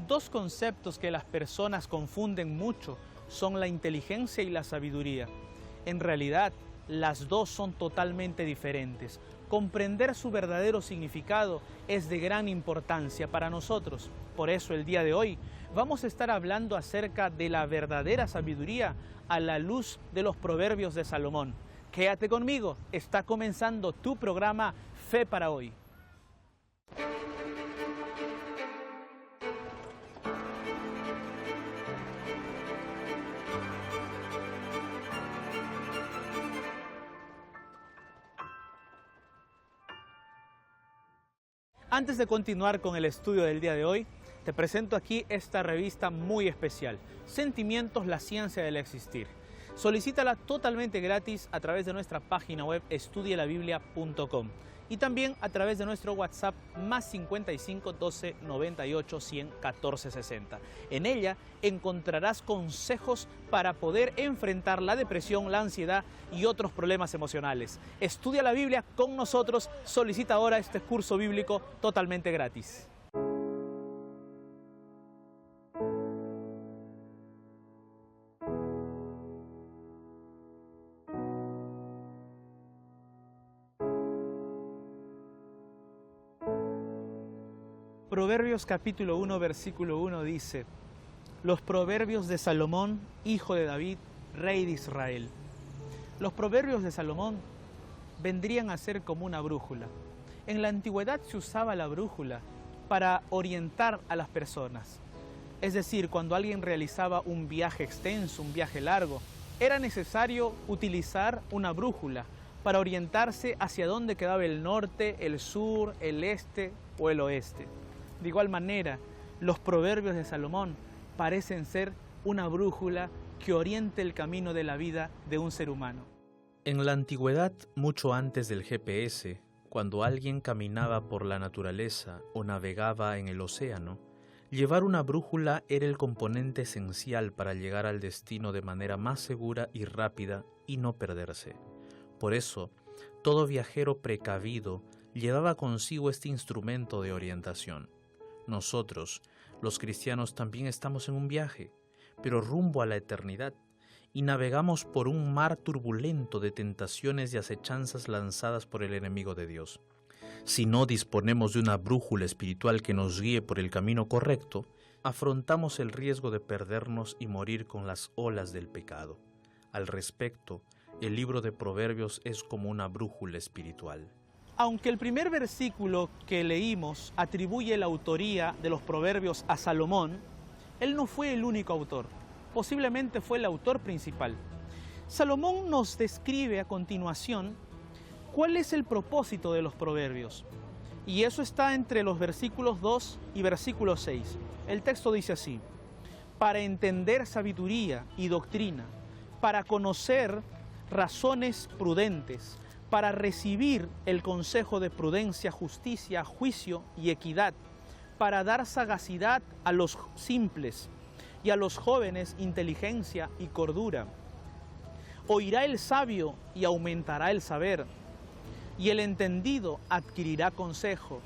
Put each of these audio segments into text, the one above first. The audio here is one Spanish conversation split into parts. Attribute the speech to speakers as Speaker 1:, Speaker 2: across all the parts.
Speaker 1: Dos conceptos que las personas confunden mucho son la inteligencia y la sabiduría. En realidad, las dos son totalmente diferentes. Comprender su verdadero significado es de gran importancia para nosotros. Por eso el día de hoy vamos a estar hablando acerca de la verdadera sabiduría a la luz de los proverbios de Salomón. Quédate conmigo, está comenzando tu programa Fe para Hoy. Antes de continuar con el estudio del día de hoy, te presento aquí esta revista muy especial, Sentimientos, la ciencia del existir. Solicítala totalmente gratis a través de nuestra página web estudielabiblia.com y también a través de nuestro WhatsApp más 55 12 98 100 14 60. En ella encontrarás consejos para poder enfrentar la depresión, la ansiedad y otros problemas emocionales. Estudia la Biblia con nosotros, solicita ahora este curso bíblico totalmente gratis. Proverbios capítulo 1, versículo 1 dice: los proverbios de Salomón, hijo de David, rey de Israel. Los proverbios de Salomón vendrían a ser como una brújula. En la antigüedad se usaba la brújula para orientar a las personas. Es decir, cuando alguien realizaba un viaje extenso, un viaje largo, era necesario utilizar una brújula para orientarse hacia dónde quedaba el norte, el sur, el este o el oeste. De igual manera, los proverbios de Salomón parecen ser una brújula que oriente el camino de la vida de un ser humano.
Speaker 2: En la antigüedad, mucho antes del GPS, cuando alguien caminaba por la naturaleza o navegaba en el océano, llevar una brújula era el componente esencial para llegar al destino de manera más segura y rápida y no perderse. Por eso, todo viajero precavido llevaba consigo este instrumento de orientación. Nosotros, los cristianos, también estamos en un viaje, pero rumbo a la eternidad, y navegamos por un mar turbulento de tentaciones y acechanzas lanzadas por el enemigo de Dios. Si no disponemos de una brújula espiritual que nos guíe por el camino correcto, afrontamos el riesgo de perdernos y morir con las olas del pecado. Al respecto, el libro de Proverbios es como una brújula espiritual.
Speaker 1: Aunque el primer versículo que leímos atribuye la autoría de los proverbios a Salomón, él no fue el único autor, posiblemente fue el autor principal. Salomón nos describe a continuación cuál es el propósito de los proverbios, y eso está entre los versículos 2 y versículo 6. El texto dice así: para entender sabiduría y doctrina, para conocer razones prudentes, para recibir el consejo de prudencia, justicia, juicio y equidad, para dar sagacidad a los simples y a los jóvenes inteligencia y cordura. Oirá el sabio y aumentará el saber, y el entendido adquirirá consejo.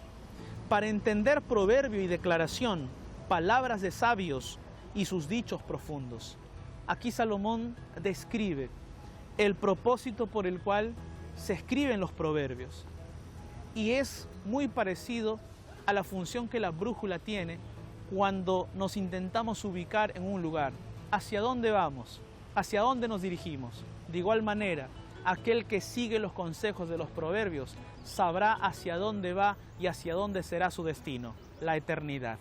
Speaker 1: Para entender proverbio y declaración, palabras de sabios y sus dichos profundos. Aquí Salomón describe el propósito por el cual se escriben los proverbios, y es muy parecido a la función que la brújula tiene cuando nos intentamos ubicar en un lugar. ¿Hacia dónde vamos? ¿Hacia dónde nos dirigimos? De igual manera, aquel que sigue los consejos de los proverbios sabrá hacia dónde va y hacia dónde será su destino, la eternidad.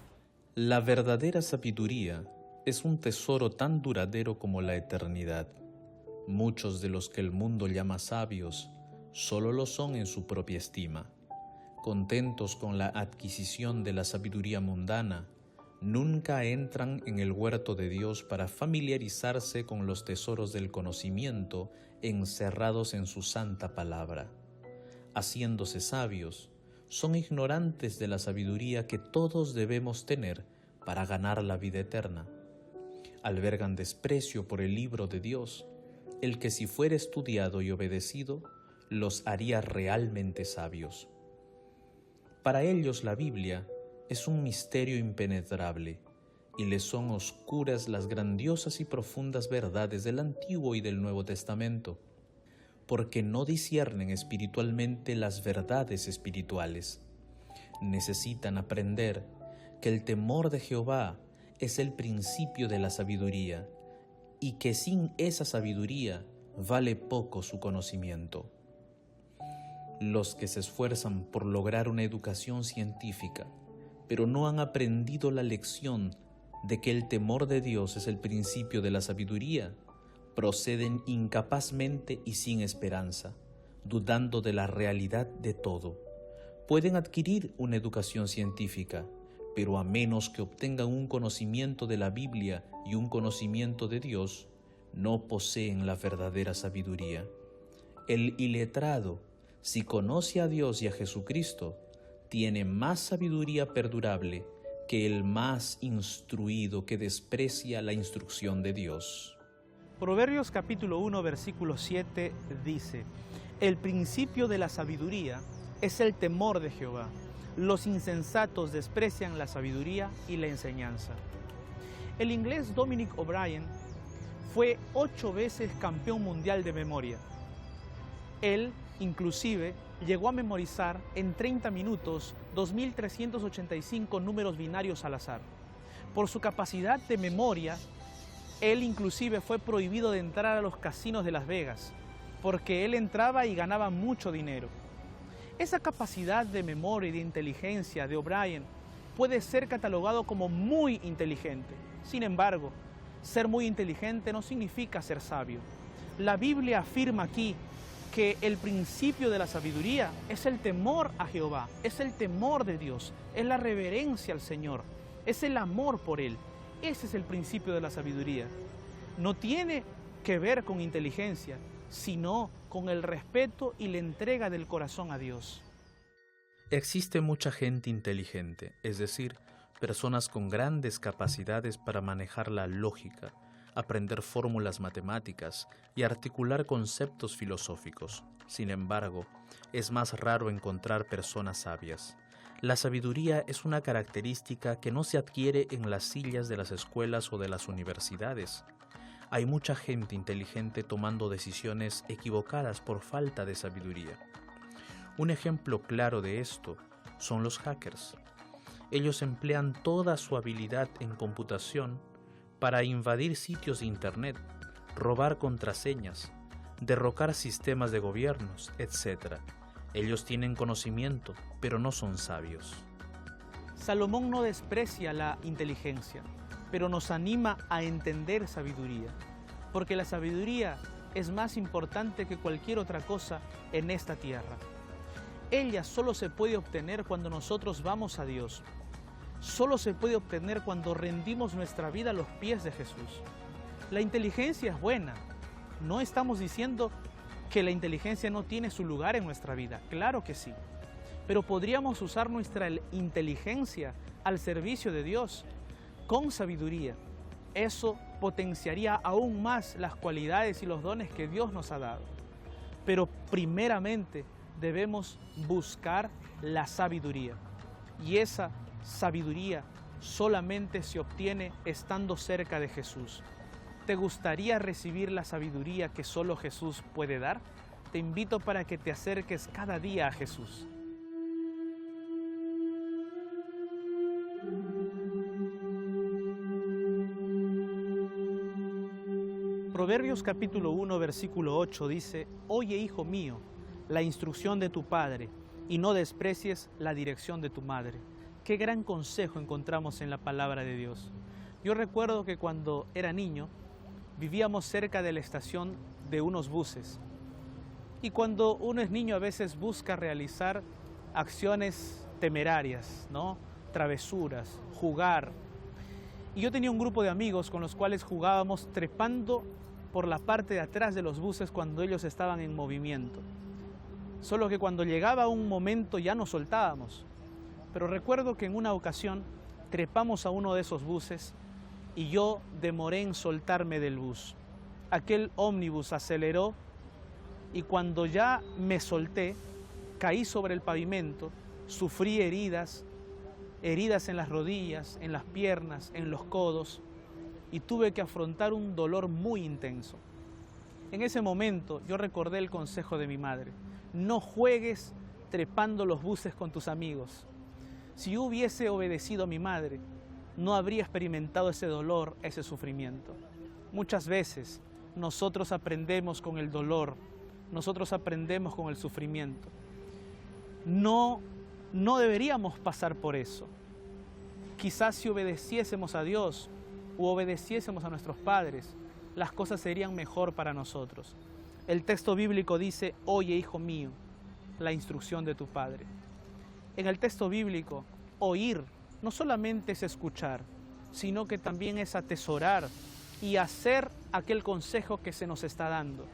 Speaker 2: La verdadera sabiduría es un tesoro tan duradero como la eternidad. Muchos de los que el mundo llama sabios solo lo son en su propia estima. Contentos con la adquisición de la sabiduría mundana, nunca entran en el huerto de Dios para familiarizarse con los tesoros del conocimiento encerrados en su santa palabra. Haciéndose sabios, son ignorantes de la sabiduría que todos debemos tener para ganar la vida eterna. Albergan desprecio por el libro de Dios, el que si fuera estudiado y obedecido, los haría realmente sabios. Para ellos la Biblia es un misterio impenetrable, y les son oscuras las grandiosas y profundas verdades del Antiguo y del Nuevo Testamento, porque no disciernen espiritualmente las verdades espirituales. Necesitan aprender que el temor de Jehová es el principio de la sabiduría, y que sin esa sabiduría vale poco su conocimiento. Los que se esfuerzan por lograr una educación científica, pero no han aprendido la lección de que el temor de Dios es el principio de la sabiduría, proceden incapazmente y sin esperanza, dudando de la realidad de todo. Pueden adquirir una educación científica, pero a menos que obtengan un conocimiento de la Biblia y un conocimiento de Dios, no poseen la verdadera sabiduría. El iletrado, si conoce a Dios y a Jesucristo, tiene más sabiduría perdurable que el más instruido que desprecia la instrucción de Dios.
Speaker 1: Proverbios capítulo 1, versículo 7 dice: el principio de la sabiduría es el temor de Jehová. Los insensatos desprecian la sabiduría y la enseñanza. El inglés Dominic O'Brien fue 8 veces campeón mundial de memoria. Él, inclusive, llegó a memorizar en 30 minutos 2.385 números binarios al azar. Por su capacidad de memoria, él inclusive fue prohibido de entrar a los casinos de Las Vegas, porque él entraba y ganaba mucho dinero. Esa capacidad de memoria y de inteligencia de O'Brien puede ser catalogado como muy inteligente. Sin embargo, ser muy inteligente no significa ser sabio. La Biblia afirma aquí que el principio de la sabiduría es el temor a Jehová, es el temor de Dios, es la reverencia al Señor, es el amor por Él. Ese es el principio de la sabiduría. No tiene que ver con inteligencia, sino con el respeto y la entrega del corazón a Dios.
Speaker 2: Existe mucha gente inteligente, es decir, personas con grandes capacidades para manejar la lógica, aprender fórmulas matemáticas y articular conceptos filosóficos. Sin embargo, es más raro encontrar personas sabias. La sabiduría es una característica que no se adquiere en las sillas de las escuelas o de las universidades. Hay mucha gente inteligente tomando decisiones equivocadas por falta de sabiduría. Un ejemplo claro de esto son los hackers. Ellos emplean toda su habilidad en computación para invadir sitios de internet, robar contraseñas, derrocar sistemas de gobiernos, etc. Ellos tienen conocimiento, pero no son sabios.
Speaker 1: Salomón no desprecia la inteligencia, pero nos anima a entender sabiduría, porque la sabiduría es más importante que cualquier otra cosa en esta tierra. Ella solo se puede obtener cuando nosotros vamos a Dios. Solo se puede obtener cuando rendimos nuestra vida a los pies de Jesús. La inteligencia es buena. No estamos diciendo que la inteligencia no tiene su lugar en nuestra vida. Claro que sí. Pero podríamos usar nuestra inteligencia al servicio de Dios con sabiduría. Eso potenciaría aún más las cualidades y los dones que Dios nos ha dado. Pero primeramente debemos buscar la sabiduría. Y esa sabiduría solamente se obtiene estando cerca de Jesús. ¿Te gustaría recibir la sabiduría que solo Jesús puede dar? Te invito para que te acerques cada día a Jesús. Proverbios capítulo 1, versículo 8 dice: Oye, hijo mío, la instrucción de tu padre, y no desprecies la dirección de tu madre. Qué gran consejo encontramos en la palabra de Dios. Yo recuerdo que cuando era niño, vivíamos cerca de la estación de unos buses. Y cuando uno es niño a veces busca realizar acciones temerarias, ¿no? Travesuras, jugar. Y yo tenía un grupo de amigos con los cuales jugábamos trepando por la parte de atrás de los buses cuando ellos estaban en movimiento. Solo que cuando llegaba un momento ya nos soltábamos. Pero recuerdo que en una ocasión trepamos a uno de esos buses y yo demoré en soltarme del bus. Aquel ómnibus aceleró y cuando ya me solté, caí sobre el pavimento, sufrí heridas heridas en las rodillas, en las piernas, en los codos, y tuve que afrontar un dolor muy intenso. En ese momento yo recordé el consejo de mi madre: no juegues trepando los buses con tus amigos. Si yo hubiese obedecido a mi madre, no habría experimentado ese dolor, ese sufrimiento. Muchas veces nosotros aprendemos con el dolor, nosotros aprendemos con el sufrimiento. No deberíamos pasar por eso. Quizás si obedeciésemos a Dios o obedeciésemos a nuestros padres, las cosas serían mejor para nosotros. El texto bíblico dice: oye, hijo mío, la instrucción de tu padre. En el texto bíblico, oír no solamente es escuchar, sino que también es atesorar y hacer aquel consejo que se nos está dando.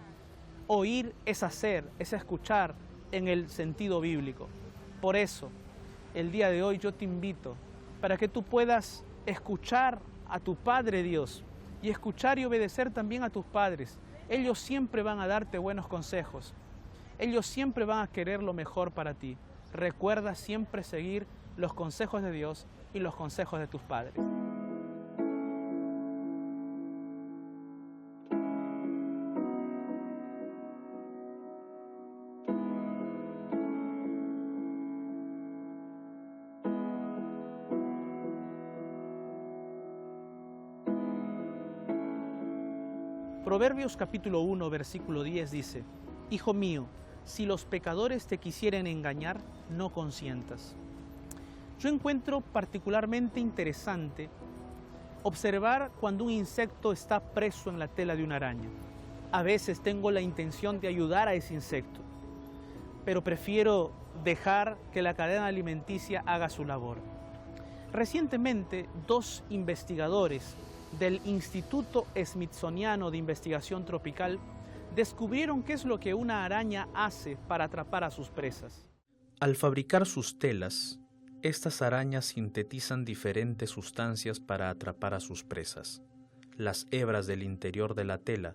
Speaker 1: Oír es hacer, es escuchar en el sentido bíblico. Por eso, el día de hoy yo te invito para que tú puedas escuchar a tu Padre Dios y escuchar y obedecer también a tus padres. Ellos siempre van a darte buenos consejos. Ellos siempre van a querer lo mejor para ti. Recuerda siempre seguir los consejos de Dios y los consejos de tus padres. Proverbios capítulo 1, versículo 10 dice: Hijo mío, si los pecadores te quisieren engañar, no consientas. Yo encuentro particularmente interesante observar cuando un insecto está preso en la tela de una araña. A veces tengo la intención de ayudar a ese insecto, pero prefiero dejar que la cadena alimenticia haga su labor. Recientemente, 2 investigadores del Instituto Smithsoniano de Investigación Tropical descubrieron qué es lo que una araña hace para atrapar a sus presas.
Speaker 2: Al fabricar sus telas, estas arañas sintetizan diferentes sustancias para atrapar a sus presas. Las hebras del interior de la tela,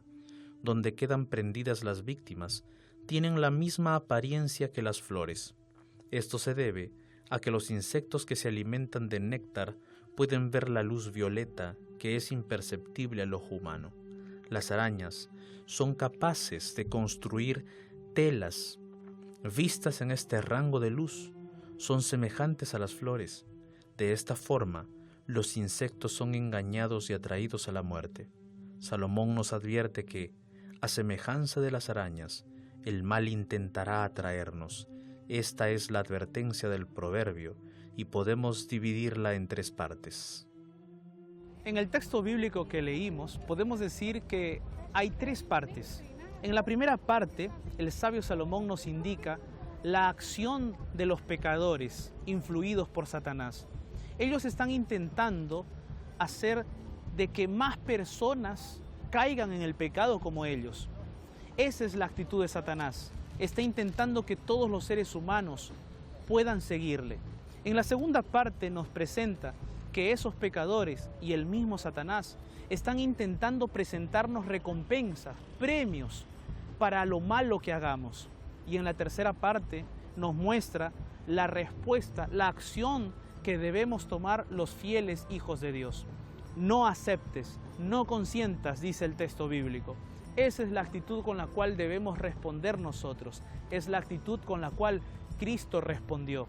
Speaker 2: donde quedan prendidas las víctimas, tienen la misma apariencia que las flores. Esto se debe a que los insectos que se alimentan de néctar pueden ver la luz violeta, que es imperceptible al ojo humano. Las arañas son capaces de construir telas vistas en este rango de luz. Son semejantes a las flores. De esta forma, los insectos son engañados y atraídos a la muerte. Salomón nos advierte que, a semejanza de las arañas, el mal intentará atraernos. Esta es la advertencia del proverbio y podemos dividirla en 3 partes.
Speaker 1: En el texto bíblico que leímos, podemos decir que hay 3 partes. En la primera parte, el sabio Salomón nos indica la acción de los pecadores influidos por Satanás. Ellos están intentando hacer de que más personas caigan en el pecado como ellos. Esa es la actitud de Satanás. Está intentando que todos los seres humanos puedan seguirle. En la segunda parte nos presenta que esos pecadores y el mismo Satanás están intentando presentarnos recompensas, premios para lo malo que hagamos. Y en la tercera parte nos muestra la respuesta, la acción que debemos tomar los fieles hijos de Dios. No aceptes, no consientas, dice el texto bíblico. Esa es la actitud con la cual debemos responder nosotros. Es la actitud con la cual Cristo respondió.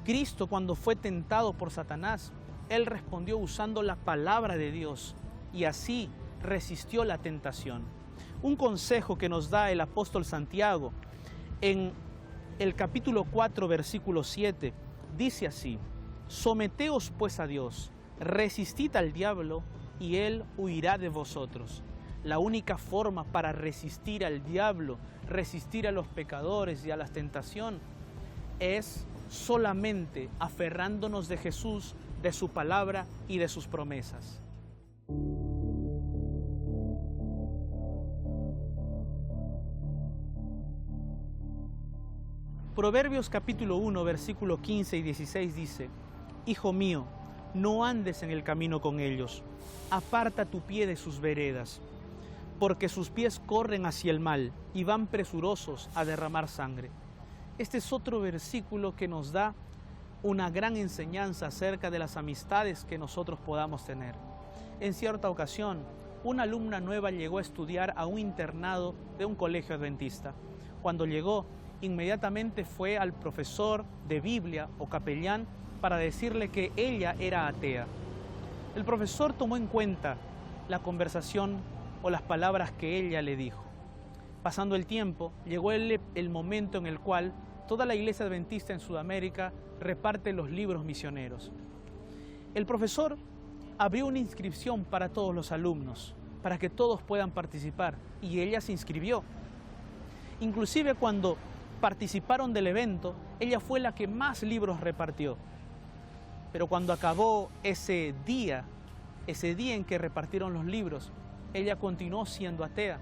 Speaker 1: Cristo, cuando fue tentado por Satanás, Él respondió usando la palabra de Dios y así resistió la tentación. Un consejo que nos da el apóstol Santiago en el capítulo 4, versículo 7, dice así: someteos pues a Dios, resistid al diablo y Él huirá de vosotros. La única forma para resistir al diablo, resistir a los pecadores y a la tentación, es solamente aferrándonos de Jesús, de su palabra y de sus promesas. Proverbios capítulo 1, versículo 15 y 16 dice: Hijo mío, no andes en el camino con ellos, aparta tu pie de sus veredas, porque sus pies corren hacia el mal y van presurosos a derramar sangre. Este es otro versículo que nos da una gran enseñanza acerca de las amistades que nosotros podamos tener. En cierta ocasión, una alumna nueva llegó a estudiar a un internado de un colegio adventista. Cuando llegó, inmediatamente fue al profesor de Biblia o capellán para decirle que ella era atea. El profesor tomó en cuenta la conversación o las palabras que ella le dijo. Pasando el tiempo, llegó el momento en el cual toda la iglesia adventista en Sudamérica reparte los libros misioneros. El profesor abrió una inscripción para todos los alumnos, para que todos puedan participar, y ella se inscribió. Inclusive cuando participaron del evento, ella fue la que más libros repartió. Pero cuando acabó ese día en que repartieron los libros, ella continuó siendo atea.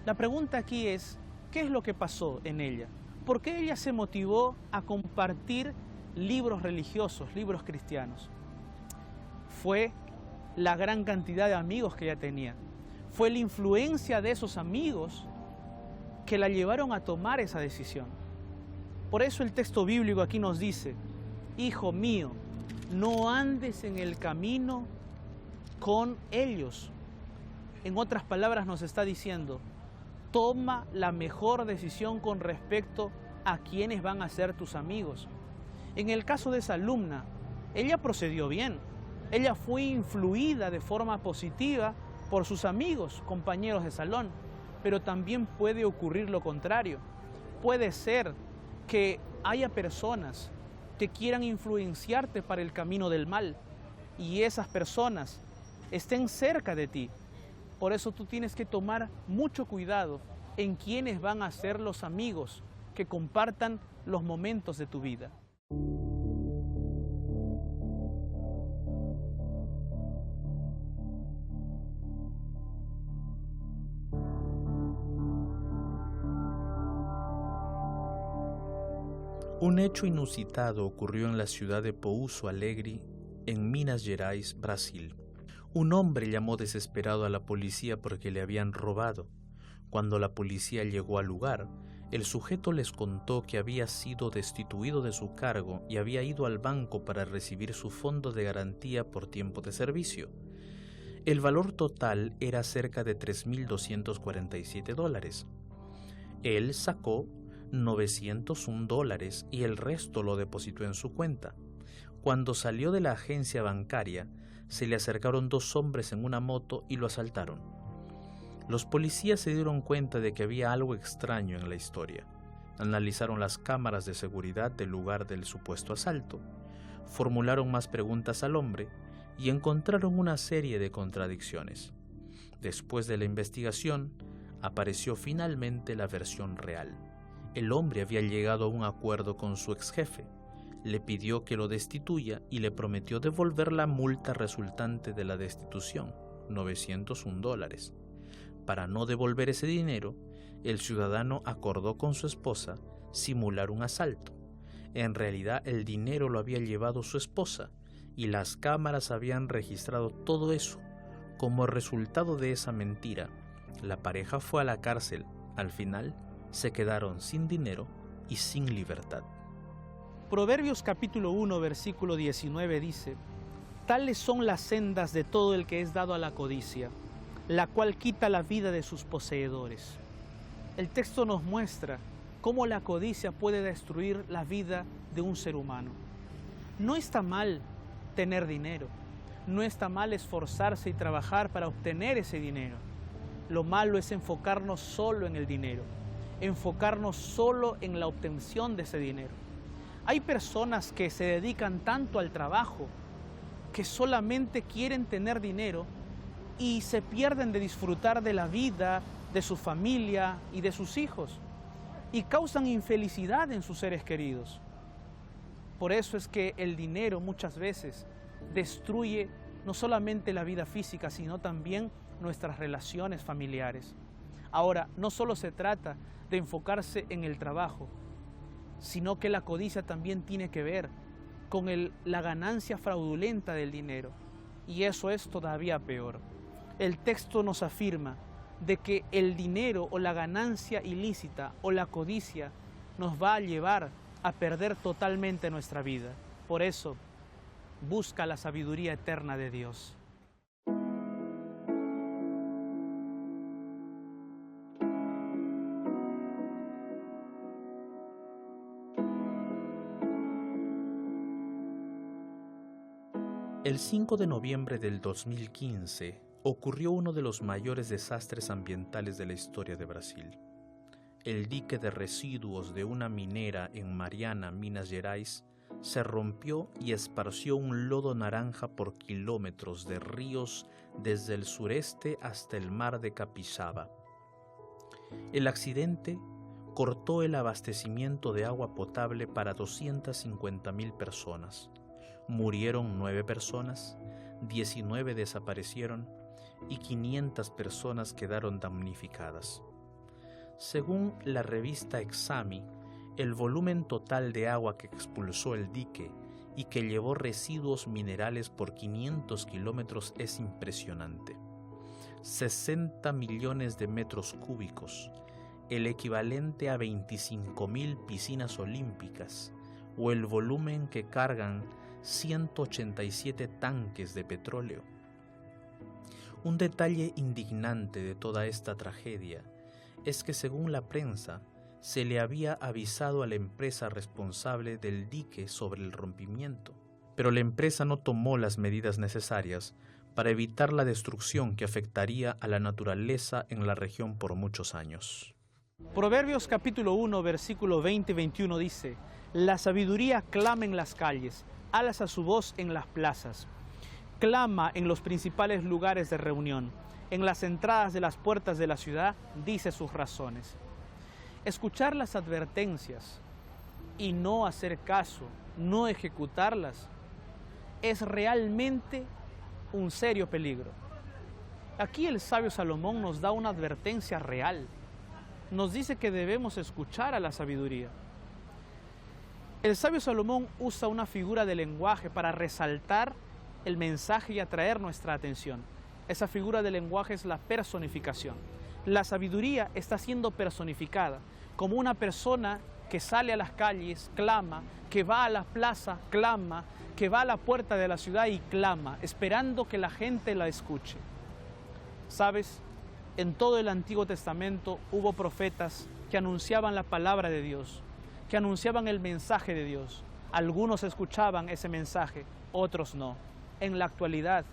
Speaker 1: La pregunta aquí es, ¿qué es lo que pasó en ella? ¿Por qué ella se motivó a compartir libros religiosos, libros cristianos? Fue la gran cantidad de amigos que ella tenía. Fue la influencia de esos amigos que la llevaron a tomar esa decisión. Por eso el texto bíblico aquí nos dice, hijo mío, no andes en el camino con ellos. En otras palabras nos está diciendo, toma la mejor decisión con respecto a quienes van a ser tus amigos. En el caso de esa alumna, ella procedió bien. Ella fue influida de forma positiva por sus amigos, compañeros de salón, pero también puede ocurrir lo contrario. Puede ser que haya personas que quieran influenciarte para el camino del mal y esas personas estén cerca de ti. Por eso tú tienes que tomar mucho cuidado en quiénes van a ser los amigos que compartan los momentos de tu vida.
Speaker 2: Un hecho inusitado ocurrió en la ciudad de Pouso Alegre, en Minas Gerais, Brasil. Un hombre llamó desesperado a la policía porque le habían robado. Cuando la policía llegó al lugar, el sujeto les contó que había sido destituido de su cargo y había ido al banco para recibir su fondo de garantía por tiempo de servicio. El valor total era cerca de $3.247. Él sacó $901 y el resto lo depositó en su cuenta. Cuando salió de la agencia bancaria, se le acercaron dos hombres en una moto y lo asaltaron. Los policías se dieron cuenta de que había algo extraño en la historia. Analizaron las cámaras de seguridad del lugar del supuesto asalto, formularon más preguntas al hombre y encontraron una serie de contradicciones. Después de la investigación, apareció finalmente la versión real. El hombre había llegado a un acuerdo con su ex jefe, le pidió que lo destituya y le prometió devolver la multa resultante de la destitución, $901. Para no devolver ese dinero, el ciudadano acordó con su esposa simular un asalto. En realidad el dinero lo había llevado su esposa y las cámaras habían registrado todo eso. Como resultado de esa mentira, la pareja fue a la cárcel. Al final, se quedaron sin dinero y sin libertad.
Speaker 1: Proverbios capítulo 1, versículo 19 dice, tales son las sendas de todo el que es dado a la codicia, la cual quita la vida de sus poseedores. El texto nos muestra cómo la codicia puede destruir la vida de un ser humano. No está mal tener dinero, no está mal esforzarse y trabajar para obtener ese dinero. Lo malo es enfocarnos solo en el dinero, enfocarnos solo en la obtención de ese dinero. Hay personas que se dedican tanto al trabajo que solamente quieren tener dinero y se pierden de disfrutar de la vida, de su familia y de sus hijos y causan infelicidad en sus seres queridos. Por eso es que el dinero muchas veces destruye no solamente la vida física, sino también nuestras relaciones familiares. Ahora, no solo se trata de enfocarse en el trabajo, sino que la codicia también tiene que ver con la ganancia fraudulenta del dinero. Y eso es todavía peor. El texto nos afirma de que el dinero o la ganancia ilícita o la codicia nos va a llevar a perder totalmente nuestra vida. Por eso, busca la sabiduría eterna de Dios.
Speaker 2: El 5 de noviembre del 2015 ocurrió uno de los mayores desastres ambientales de la historia de Brasil. El dique de residuos de una minera en Mariana, Minas Gerais, se rompió y esparció un lodo naranja por kilómetros de ríos desde el sureste hasta el mar de Capixaba. El accidente cortó el abastecimiento de agua potable para 250.000 personas. Murieron 9 personas, 19 desaparecieron y 500 personas quedaron damnificadas. Según la revista Exami, el volumen total de agua que expulsó el dique y que llevó residuos minerales por 500 kilómetros es impresionante. 60 millones de metros cúbicos, el equivalente a 25.000 piscinas olímpicas, o el volumen que cargan 187 tanques de petróleo. Un detalle indignante de toda esta tragedia es que, según la prensa, se le había avisado a la empresa responsable del dique sobre el rompimiento, pero la empresa no tomó las medidas necesarias para evitar la destrucción que afectaría a la naturaleza en la región por muchos años.
Speaker 1: Proverbios capítulo 1, versículo 20 y 21 dice: la sabiduría clama en las calles, alza su voz en las plazas. Clama en los principales lugares de reunión, en las entradas de las puertas de la ciudad, dice sus razones. Escuchar las advertencias y no hacer caso, no ejecutarlas, es realmente un serio peligro. Aquí el sabio Salomón nos da una advertencia real. Nos dice que debemos escuchar a la sabiduría. El sabio Salomón usa una figura de lenguaje para resaltar el mensaje y atraer nuestra atención. Esa figura de lenguaje es la personificación. La sabiduría está siendo personificada como una persona que sale a las calles, clama, que va a la plaza, clama, que va a la puerta de la ciudad y clama, esperando que la gente la escuche. ¿Sabes? En todo el Antiguo Testamento hubo profetas que anunciaban la palabra de Dios, que anunciaban el mensaje de Dios. Algunos escuchaban ese mensaje, otros no. En la actualidad,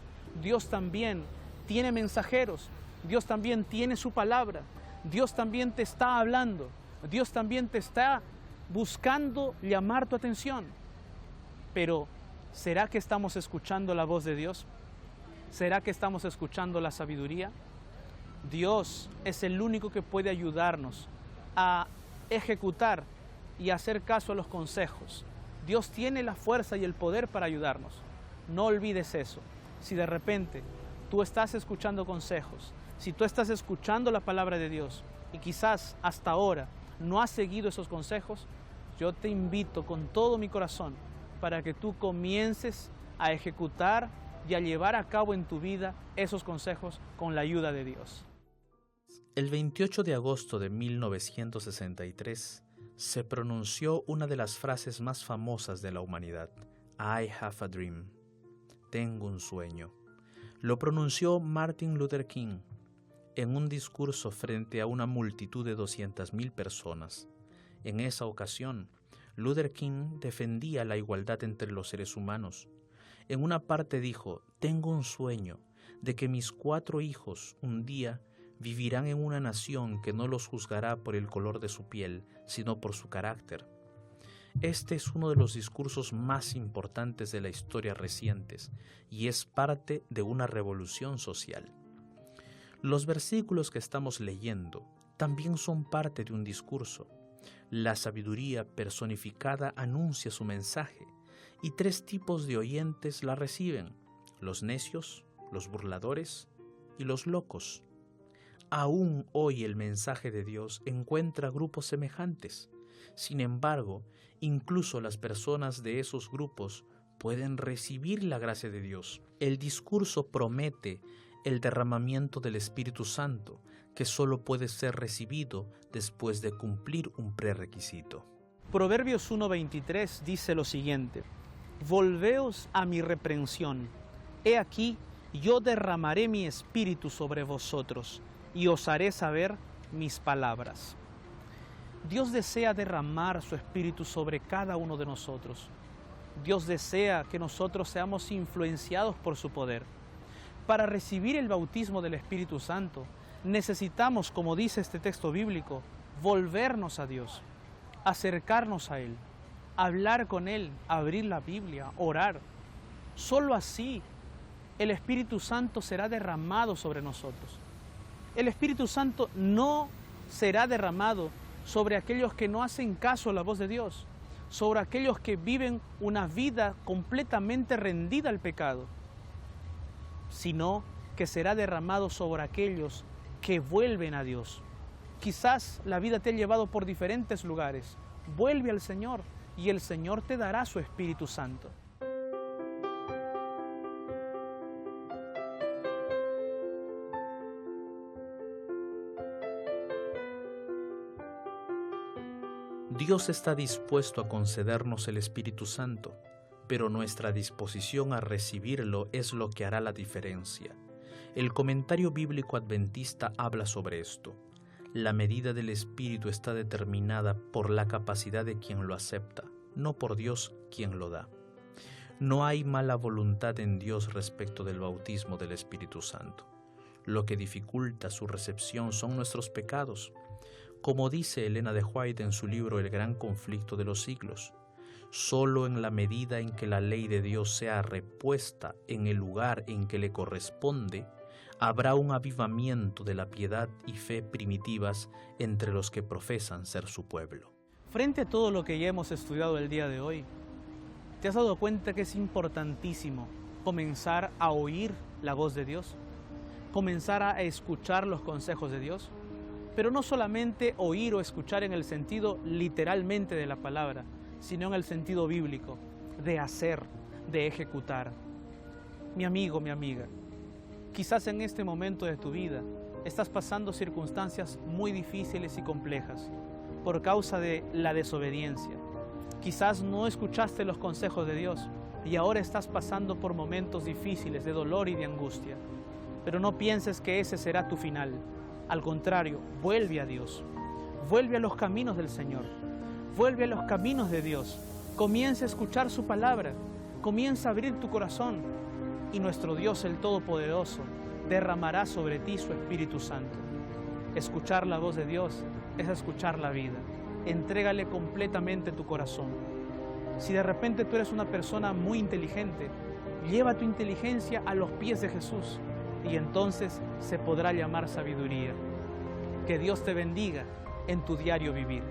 Speaker 1: Dios también tiene mensajeros, Dios también tiene su palabra, Dios también te está hablando, Dios también te está buscando llamar tu atención. Pero, ¿será que estamos escuchando la voz de Dios? ¿Será que estamos escuchando la sabiduría? Dios es el único que puede ayudarnos a ejecutar y hacer caso a los consejos. Dios tiene la fuerza y el poder para ayudarnos. No olvides eso. Si de repente tú estás escuchando consejos, si tú estás escuchando la palabra de Dios y quizás hasta ahora no has seguido esos consejos, yo te invito con todo mi corazón para que tú comiences a ejecutar y a llevar a cabo en tu vida esos consejos con la ayuda de Dios.
Speaker 2: El 28 de agosto de 1963 se pronunció una de las frases más famosas de la humanidad: I have a dream. Tengo un sueño. Lo pronunció Martin Luther King en un discurso frente a una multitud de 200.000 personas. En esa ocasión, Luther King defendía la igualdad entre los seres humanos. En una parte dijo: tengo un sueño de que mis 4 hijos un día vivirán en una nación que no los juzgará por el color de su piel, sino por su carácter. Este es uno de los discursos más importantes de la historia recientes y es parte de una revolución social. Los versículos que estamos leyendo también son parte de un discurso. La sabiduría personificada anuncia su mensaje y 3 tipos de oyentes la reciben: los necios, los burladores y los locos. Aún hoy el mensaje de Dios encuentra grupos semejantes. Sin embargo, incluso las personas de esos grupos pueden recibir la gracia de Dios. El discurso promete el derramamiento del Espíritu Santo, que solo puede ser recibido después de cumplir un prerequisito.
Speaker 1: Proverbios 1:23 dice lo siguiente: volveos a mi reprensión. He aquí, yo derramaré mi espíritu sobre vosotros y os haré saber mis palabras. Dios desea derramar su espíritu sobre cada uno de nosotros. Dios desea que nosotros seamos influenciados por su poder. Para recibir el bautismo del Espíritu Santo, necesitamos, como dice este texto bíblico, volvernos a Dios, acercarnos a Él, hablar con Él, abrir la Biblia, orar. Solo así el Espíritu Santo será derramado sobre nosotros. El Espíritu Santo no será derramado sobre aquellos que no hacen caso a la voz de Dios, sobre aquellos que viven una vida completamente rendida al pecado, sino que será derramado sobre aquellos que vuelven a Dios. Quizás la vida te ha llevado por diferentes lugares. Vuelve al Señor y el Señor te dará su Espíritu Santo.
Speaker 2: Dios está dispuesto a concedernos el Espíritu Santo, pero nuestra disposición a recibirlo es lo que hará la diferencia. El comentario bíblico adventista habla sobre esto. La medida del Espíritu está determinada por la capacidad de quien lo acepta, no por Dios quien lo da. No hay mala voluntad en Dios respecto del bautismo del Espíritu Santo. Lo que dificulta su recepción son nuestros pecados. Como dice Elena de White en su libro El gran conflicto de los siglos, solo en la medida en que la ley de Dios sea repuesta en el lugar en que le corresponde, habrá un avivamiento de la piedad y fe primitivas entre los que profesan ser su pueblo.
Speaker 1: Frente a todo lo que ya hemos estudiado el día de hoy, ¿te has dado cuenta que es importantísimo comenzar a oír la voz de Dios? Comenzar a escuchar los consejos de Dios. Pero no solamente oír o escuchar en el sentido literalmente de la palabra, sino en el sentido bíblico, de hacer, de ejecutar. Mi amigo, mi amiga, quizás en este momento de tu vida estás pasando circunstancias muy difíciles y complejas por causa de la desobediencia. Quizás no escuchaste los consejos de Dios y ahora estás pasando por momentos difíciles de dolor y de angustia. Pero no pienses que ese será tu final. Al contrario, vuelve a Dios, vuelve a los caminos del Señor, vuelve a los caminos de Dios, comienza a escuchar su palabra, comienza a abrir tu corazón y nuestro Dios el Todopoderoso derramará sobre ti su Espíritu Santo. Escuchar la voz de Dios es escuchar la vida. Entrégale completamente tu corazón. Si de repente tú eres una persona muy inteligente, lleva tu inteligencia a los pies de Jesús. Y entonces se podrá llamar sabiduría. Que Dios te bendiga en tu diario vivir.